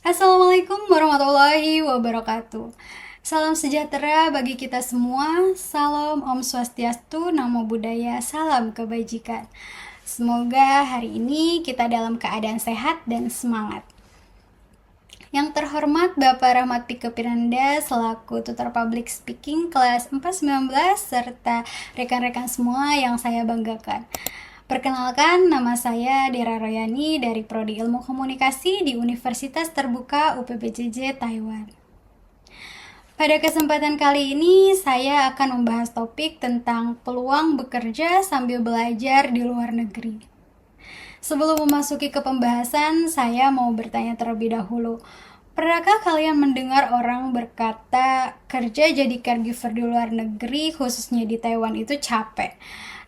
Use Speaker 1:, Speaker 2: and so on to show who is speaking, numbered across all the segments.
Speaker 1: Assalamualaikum warahmatullahi wabarakatuh. Salam sejahtera bagi kita semua. Salam Om Swastiastu, Namo Buddhaya, salam kebajikan. Semoga hari ini kita dalam keadaan sehat dan semangat. Yang terhormat Bapak Rahmat Pike Piranda selaku tutor public speaking kelas 419 serta rekan-rekan semua yang saya banggakan. Perkenalkan, nama saya Dera Royani dari Prodi Ilmu Komunikasi di Universitas Terbuka UPPJJ Taiwan. Pada kesempatan kali ini, saya akan membahas topik tentang peluang bekerja sambil belajar di luar negeri. Sebelum memasuki ke pembahasan, saya mau bertanya terlebih dahulu. Pernahkah kalian mendengar orang berkata kerja jadi caregiver di luar negeri, khususnya di Taiwan itu capek,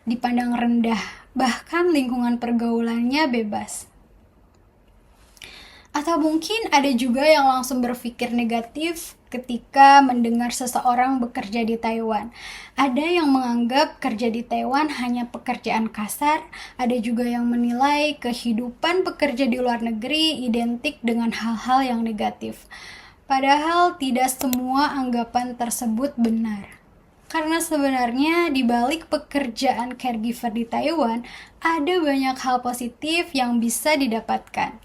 Speaker 1: dipandang rendah, bahkan lingkungan pergaulannya bebas? Atau mungkin ada juga yang langsung berpikir negatif ketika mendengar seseorang bekerja di Taiwan. Ada yang menganggap kerja di Taiwan hanya pekerjaan kasar, ada juga yang menilai kehidupan pekerja di luar negeri identik dengan hal-hal yang negatif. Padahal tidak semua anggapan tersebut benar. Karena sebenarnya di balik pekerjaan caregiver di Taiwan, ada banyak hal positif yang bisa didapatkan.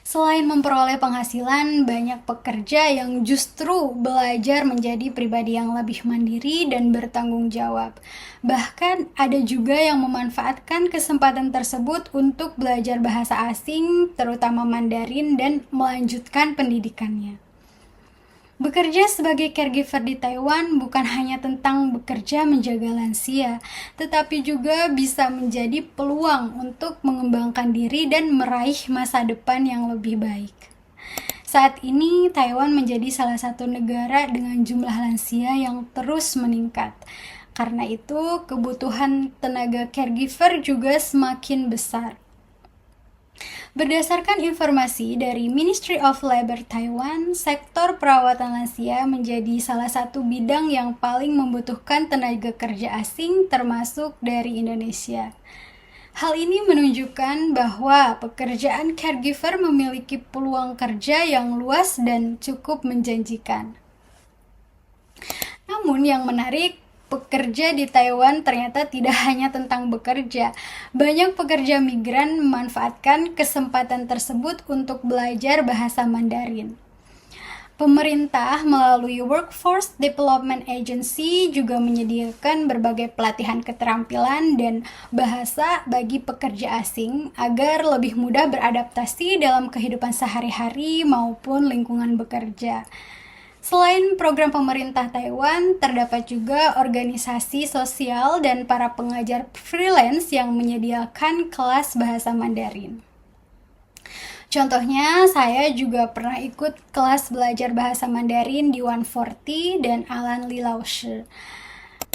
Speaker 1: Selain memperoleh penghasilan, banyak pekerja yang justru belajar menjadi pribadi yang lebih mandiri dan bertanggung jawab. Bahkan ada juga yang memanfaatkan kesempatan tersebut untuk belajar bahasa asing, terutama Mandarin, dan melanjutkan pendidikannya. Bekerja sebagai caregiver di Taiwan bukan hanya tentang bekerja menjaga lansia, tetapi juga bisa menjadi peluang untuk mengembangkan diri dan meraih masa depan yang lebih baik. Saat ini, Taiwan menjadi salah satu negara dengan jumlah lansia yang terus meningkat. Karena itu, kebutuhan tenaga caregiver juga semakin besar. Berdasarkan informasi dari Ministry of Labor Taiwan, sektor perawatan lansia menjadi salah satu bidang yang paling membutuhkan tenaga kerja asing termasuk dari Indonesia. Hal ini menunjukkan bahwa pekerjaan caregiver memiliki peluang kerja yang luas dan cukup menjanjikan. Namun yang menarik, pekerja di Taiwan ternyata tidak hanya tentang bekerja. Banyak pekerja migran memanfaatkan kesempatan tersebut untuk belajar bahasa Mandarin. Pemerintah melalui Workforce Development Agency juga menyediakan berbagai pelatihan keterampilan dan bahasa bagi pekerja asing agar lebih mudah beradaptasi dalam kehidupan sehari-hari maupun lingkungan bekerja. Selain program pemerintah Taiwan, terdapat juga organisasi sosial dan para pengajar freelance yang menyediakan kelas bahasa Mandarin. Contohnya, saya juga pernah ikut kelas belajar bahasa Mandarin di 140 dan Alan Lee Laoshi.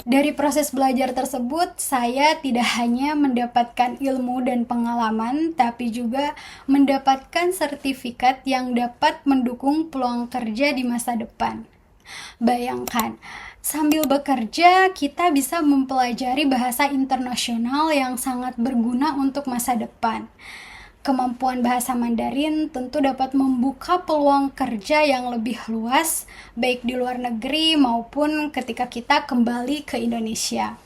Speaker 1: Dari proses belajar tersebut, saya tidak hanya mendapatkan ilmu dan pengalaman, tapi juga mendapatkan sertifikat yang dapat mendukung peluang kerja di masa depan. Bayangkan, sambil bekerja, kita bisa mempelajari bahasa internasional yang sangat berguna untuk masa depan. Kemampuan bahasa Mandarin tentu dapat membuka peluang kerja yang lebih luas, baik di luar negeri maupun ketika kita kembali ke Indonesia.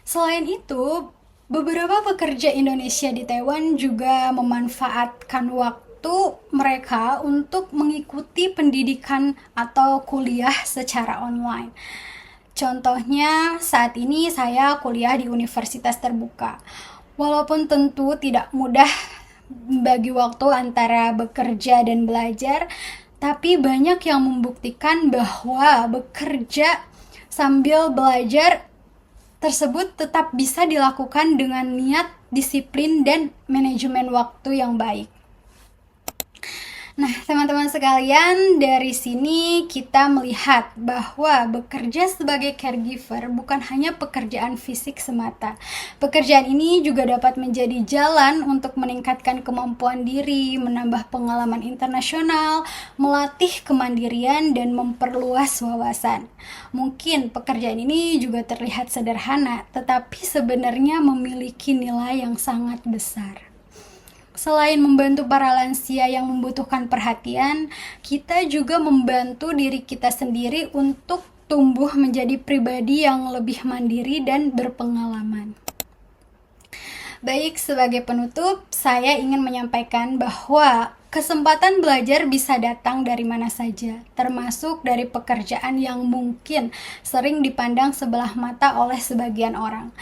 Speaker 1: Selain itu, beberapa pekerja Indonesia di Taiwan juga memanfaatkan waktu mereka untuk mengikuti pendidikan atau kuliah secara online. Contohnya, saat ini saya kuliah di Universitas Terbuka. Walaupun tentu tidak mudah bagi waktu antara bekerja dan belajar, tapi banyak yang membuktikan bahwa bekerja sambil belajar tersebut tetap bisa dilakukan dengan niat, disiplin, dan manajemen waktu yang baik. Nah, teman-teman sekalian, dari sini kita melihat bahwa bekerja sebagai caregiver bukan hanya pekerjaan fisik semata. Pekerjaan ini juga dapat menjadi jalan untuk meningkatkan kemampuan diri, menambah pengalaman internasional, melatih kemandirian, dan memperluas wawasan. Mungkin pekerjaan ini juga terlihat sederhana, tetapi sebenarnya memiliki nilai yang sangat besar. Selain membantu para lansia yang membutuhkan perhatian, kita juga membantu diri kita sendiri untuk tumbuh menjadi pribadi yang lebih mandiri dan berpengalaman. Baik, sebagai penutup, saya ingin menyampaikan bahwa kesempatan belajar bisa datang dari mana saja, termasuk dari pekerjaan yang mungkin sering dipandang sebelah mata oleh sebagian orang.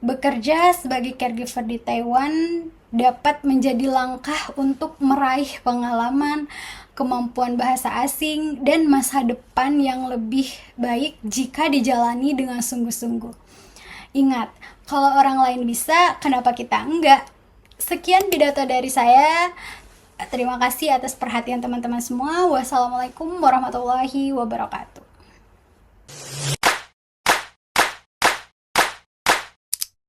Speaker 1: Bekerja sebagai caregiver di Taiwan dapat menjadi langkah untuk meraih pengalaman, kemampuan bahasa asing, dan masa depan yang lebih baik jika dijalani dengan sungguh-sungguh. Ingat, kalau orang lain bisa, kenapa kita enggak? Sekian pidato dari saya. Terima kasih atas perhatian teman-teman semua. Wassalamualaikum warahmatullahi wabarakatuh.